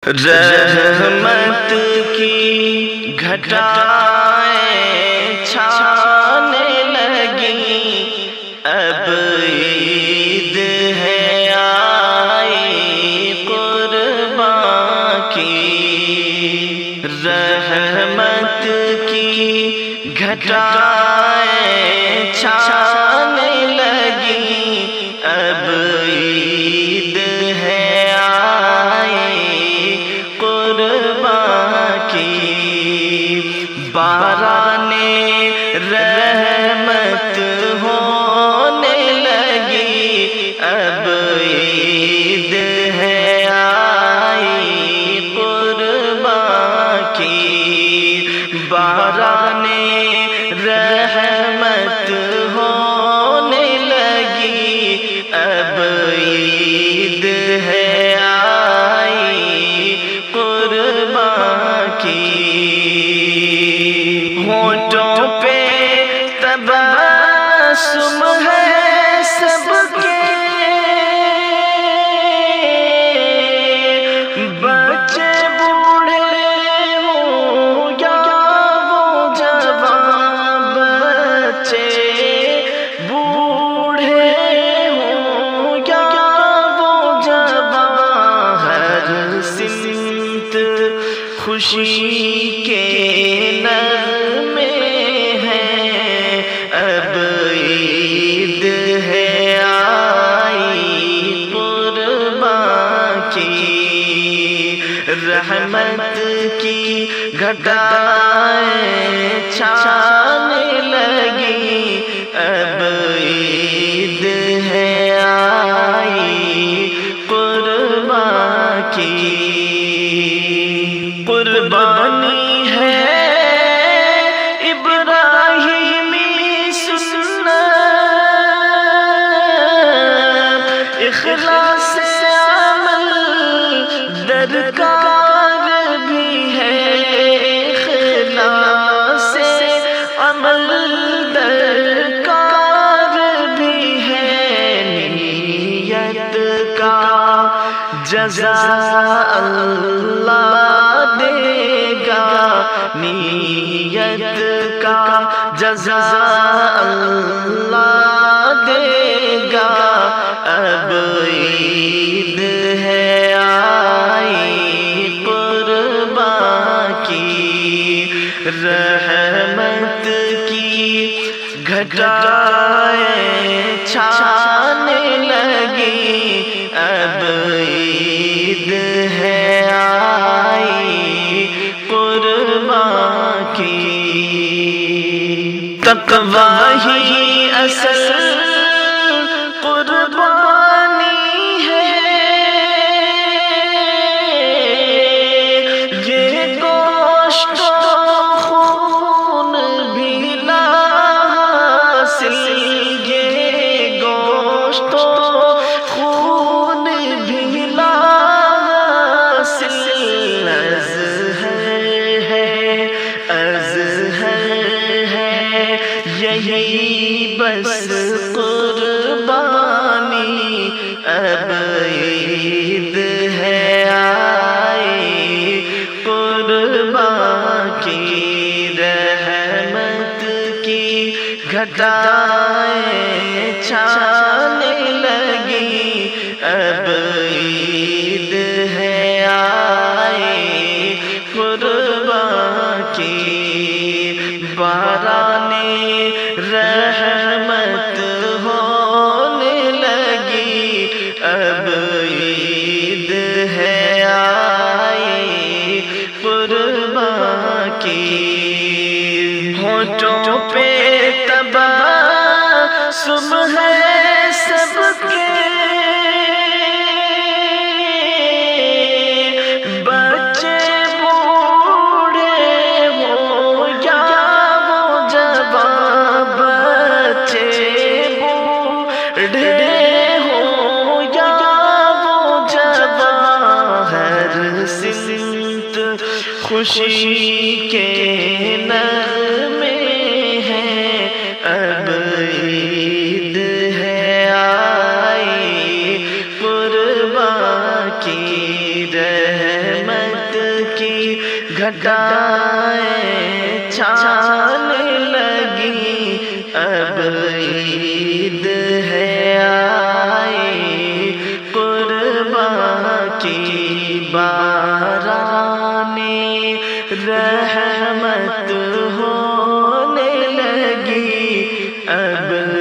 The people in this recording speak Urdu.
رحمت کی گھٹائیں چھانے لگی، اب عید ہے آئی قرباں کی۔ رحمت کی گھٹائیں چھانے لگی، اب عید ہے باران رحمت ہونے لگی، اب عید ہے آئی قرباں کی۔ باران رحمت ہونے لگی، اب عید ہے آئی قرباں کی۔ ہونٹوں پہ تبسم ہے سب کے، بچے بوڑھے ہوں یا وہ جوان، بچے بوڑھے ہوں یا وہ جوان، ہر سمت خوشی کے نغمے ہیں، اب عید ہے آئی قرباں کی۔ رحمت کی گھٹائیں چھانے لگی، اب عید ہے آئی قرباں کی۔ قربانی ہے ابراہیمی سنت، اخلاص عمل درکار بھی ہے، اخلاص عمل درکار بھی ہے، نیت کا جزا اللہ دے گا، نیت کا جزا اللہ دے گا، اب عید ہے آئی قرباں کی۔ رحمت کی گھٹائیں چھانے لگی، اب عید ہے آئی قرباں کی۔ تقویٰ ہی اصل قربانی ہے، یہ گوشت و خون بھی لا حاصل، یہ گوشت و خون بھی لا حاصل، یہی بس قربانی، اب عید ہے آئی قرباں کی۔ رحمت کی گھٹائیں چھانے لگی، اب عید ہے آئی قرباں کی۔ باران رحمت ہونے لگی، اب عید ہے آئی قرباں کی۔ ہونٹوں پہ تبسم ہے سب کے، بچے بوڑھے ہوں یا وہ جوان، بچے بوڑھے ہوں یا وہ جوان، ہر سمت خوشی کے نغمے ہیں، اب عید ہے آئی قرباں کی۔ رحمت گھٹائیں چھانے لگی، اب عید ہے آئی، قرباں کی باران رحمت ہونے لگی، اب